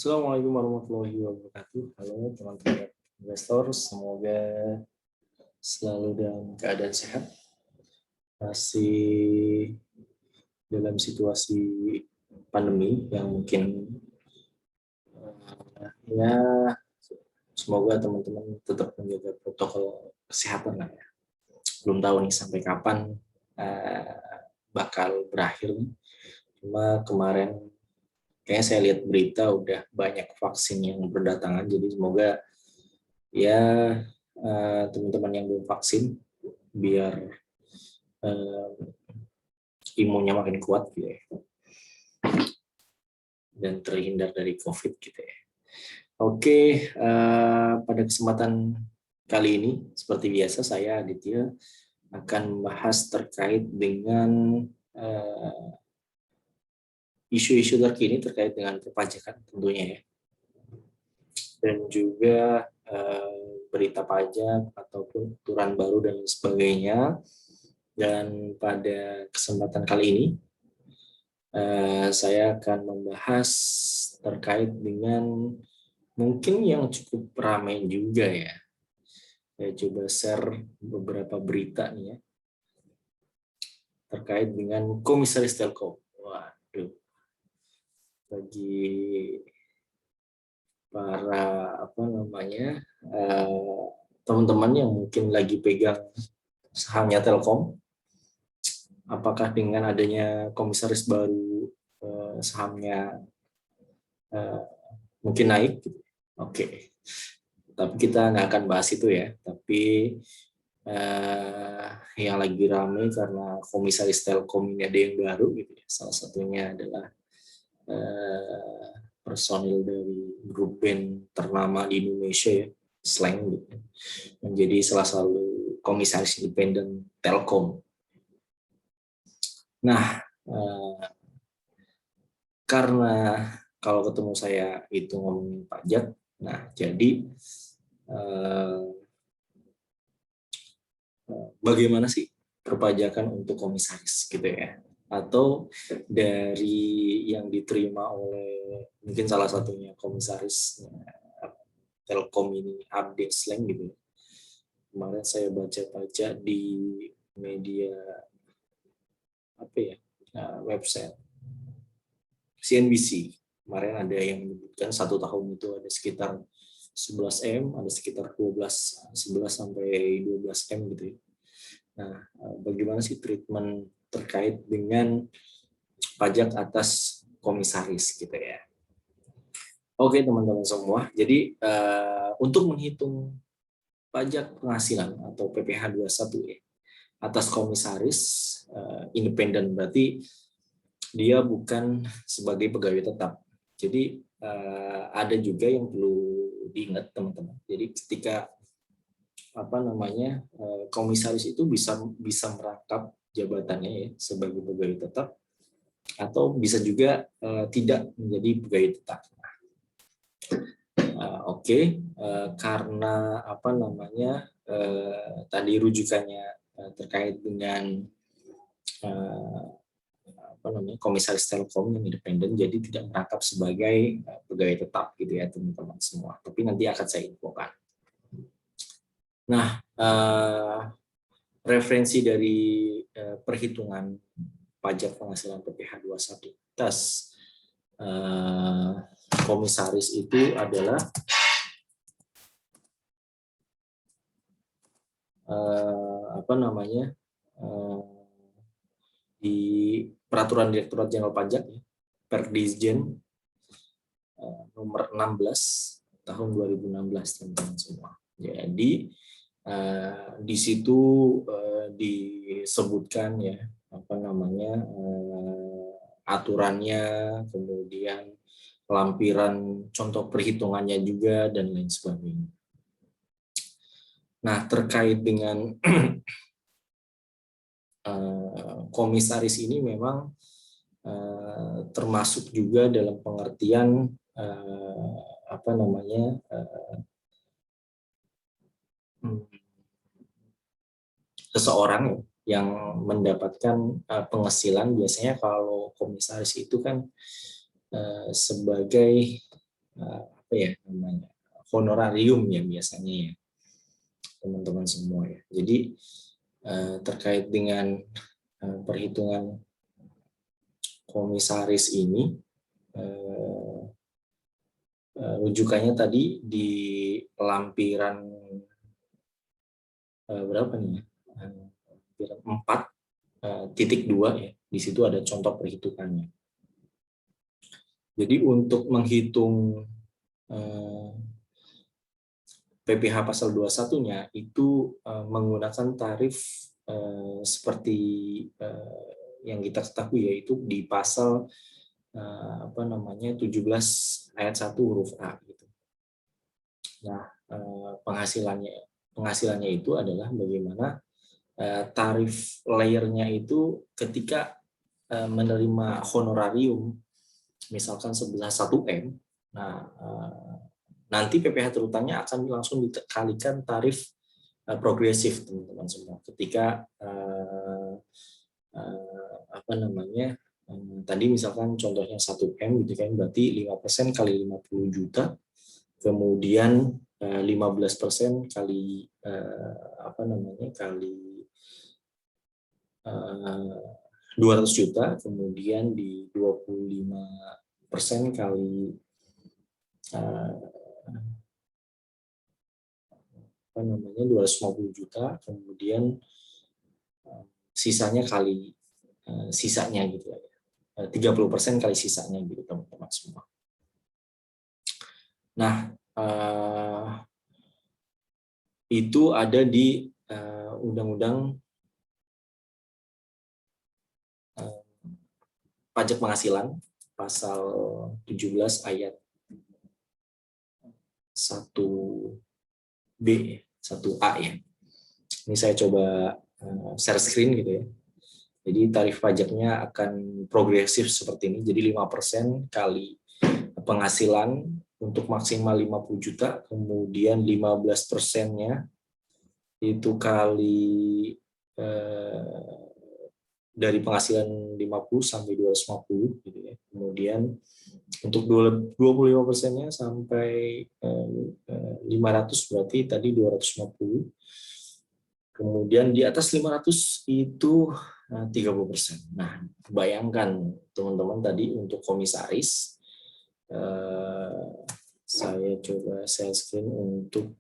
Assalamualaikum warahmatullahi wabarakatuh. Halo teman-teman investor, semoga selalu dalam keadaan sehat. Masih dalam situasi pandemi yang mungkin ya semoga teman-teman tetap menjaga protokol kesehatan lah ya. Belum tahu nih sampai kapan bakal berakhir. Cuma kemarin kayaknya saya lihat berita udah banyak vaksin yang berdatangan, jadi semoga ya teman-teman yang belum vaksin biar imunnya makin kuat gitu ya, dan terhindar dari COVID gitu ya. Oke, pada kesempatan kali ini seperti biasa saya Aditya akan membahas terkait dengan isu-isu terkini terkait dengan perpajakan tentunya ya, dan juga berita pajak ataupun aturan baru dan sebagainya. Dan pada kesempatan kali ini saya akan membahas terkait dengan mungkin yang cukup ramai juga ya. Saya coba share beberapa berita nih ya terkait dengan Komisaris Telkom. Waduh, bagi para teman-teman yang mungkin lagi pegang sahamnya Telkom, apakah dengan adanya komisaris baru sahamnya mungkin naik? Oke. Tapi kita nggak akan bahas itu ya. Tapi yang lagi ramai karena komisaris Telkom ini ada yang baru gitu ya. Salah satunya adalah personil dari grup band ternama di Indonesia ya, Slank gitu, menjadi salah satu komisaris independen Telkom. Nah, karena kalau ketemu saya itu ngomongin pajak, nah jadi bagaimana sih perpajakan untuk komisaris gitu ya, atau dari yang diterima oleh mungkin salah satunya komisaris Telkom ini, Abdin Slank gitu. Kemarin saya baca-baca di media website CNBC, kemarin ada yang menyebutkan 1 tahun itu ada sekitar 11M, ada sekitar 11 sampai 12M gitu ya. Nah, bagaimana sih treatment terkait dengan pajak atas komisaris gitu ya. Oke teman-teman semua, jadi untuk menghitung pajak penghasilan atau PPh 21 ya, atas komisaris independen, berarti dia bukan sebagai pegawai tetap. Jadi ada juga yang perlu diingat teman-teman. Jadi ketika komisaris itu bisa merangkap jabatannya ya sebagai pegawai tetap, atau bisa juga tidak menjadi pegawai tetap. Karena tadi rujukannya terkait dengan komisaris Telkom yang independen, jadi tidak merangkap sebagai pegawai tetap gitu ya teman-teman semua. Tapi nanti akan saya infokan. Nah, referensi dari perhitungan pajak penghasilan PPh 21 atas komisaris itu adalah di Peraturan Direktorat Jenderal Pajak ya, Perdisjen nomor 16 tahun 2016 teman-teman semua. Jadi di situ disebutkan ya aturannya, kemudian lampiran contoh perhitungannya juga dan lain sebagainya. Nah, terkait dengan komisaris ini memang termasuk juga dalam pengertian seseorang yang mendapatkan penghasilan. Biasanya kalau komisaris itu kan sebagai apa ya namanya, honorarium ya biasanya ya teman-teman semua ya. Jadi terkait dengan perhitungan komisaris ini, rujukannya tadi di lampiran berapa nih ya? Lampiran 4.2 ya. Di situ ada contoh perhitungannya. Jadi untuk menghitung PPh pasal 21-nya itu menggunakan tarif seperti yang kita ketahui, yaitu di pasal 17 ayat 1 huruf A gitu. Nah, penghasilannya itu adalah bagaimana tarif layernya itu ketika menerima honorarium misalkan sebesar 1M. Nah, nanti PPh terutangnya akan langsung dikalikan tarif progresif teman-teman semua. Ketika tadi misalkan contohnya 1M gitu kan, berarti 5% kali 50 juta, kemudian 15% kali kali 200 juta, kemudian di 25% kali 250 juta, kemudian sisanya kali sisanya gitu ya. 30% kali sisanya gitu teman-teman semua. Nah, itu ada di Undang-Undang Pajak Penghasilan pasal 17 ayat 1B, 1A ya. Ini saya coba share screen gitu ya. Jadi tarif pajaknya akan progresif seperti ini. Jadi 5% kali penghasilan untuk maksimal 50 juta, kemudian 15%-nya itu kali dari penghasilan 50 sampai 250 gitu ya. Kemudian untuk 25%-nya sampai 500 berarti tadi 250. Kemudian di atas 500 itu 30%. Nah, bayangkan teman-teman tadi untuk komisaris, saya coba share screen untuk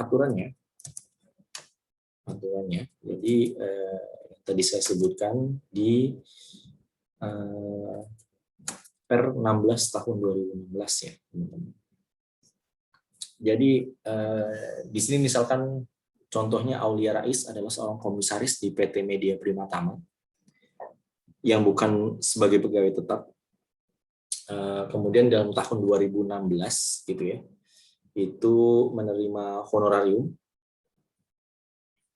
aturannya. Jadi tadi saya sebutkan di per 16 tahun 2016 ya, teman-teman. Jadi di sini misalkan contohnya Aulia Rais adalah seorang komisaris di PT Media Primatama yang bukan sebagai pegawai tetap. Kemudian dalam tahun 2016 gitu ya, itu menerima honorarium.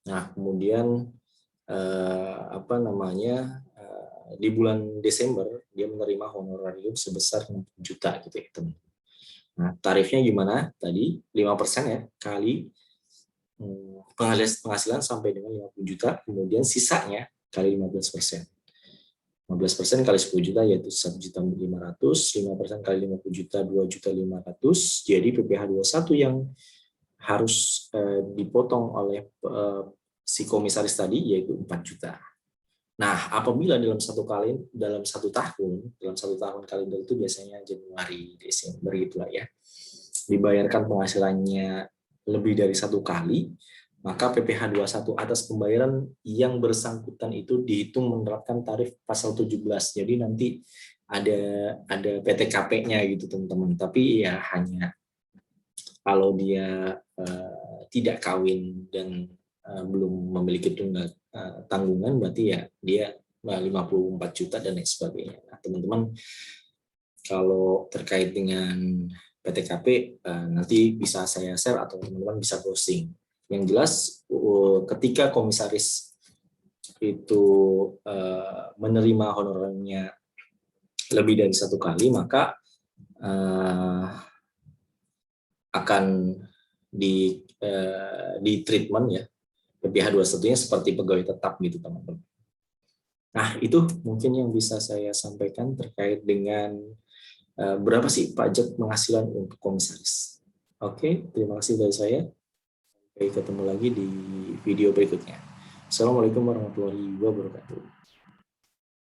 Nah, kemudian di bulan Desember dia menerima honorarium sebesar 60 juta gitu ya, teman. Nah, tarifnya gimana? Tadi 5% ya kali penghasilan sampai dengan 50 juta, kemudian sisanya kali 15%. 15% kali 10 juta yaitu 1.500.000, 5% kali 50 juta 2.500.000. Jadi PPh 21 yang harus dipotong oleh si komisaris tadi yaitu 4 juta. Nah, apabila dalam satu tahun kalender itu biasanya Januari, Desember gitulah ya, dibayarkan penghasilannya lebih dari 1 kali, maka PPh 21 atas pembayaran yang bersangkutan itu dihitung menerapkan tarif pasal 17. Jadi nanti ada PTKP-nya gitu teman-teman. Tapi ya hanya kalau dia tidak kawin dan belum memiliki tanggungan, berarti ya dia 54 juta dan lain sebagainya. Nah, teman-teman kalau terkait dengan PTKP nanti bisa saya share atau teman-teman bisa browsing. Yang jelas ketika komisaris itu menerima honorarnya lebih dari 1 kali, maka akan di treatment ya PPh 21-nya seperti pegawai tetap gitu teman-teman. Nah, itu mungkin yang bisa saya sampaikan terkait dengan berapa sih pajak penghasilan untuk komisaris. Oke, terima kasih dari saya. Sampai ketemu lagi di video berikutnya. Assalamualaikum warahmatullahi wabarakatuh.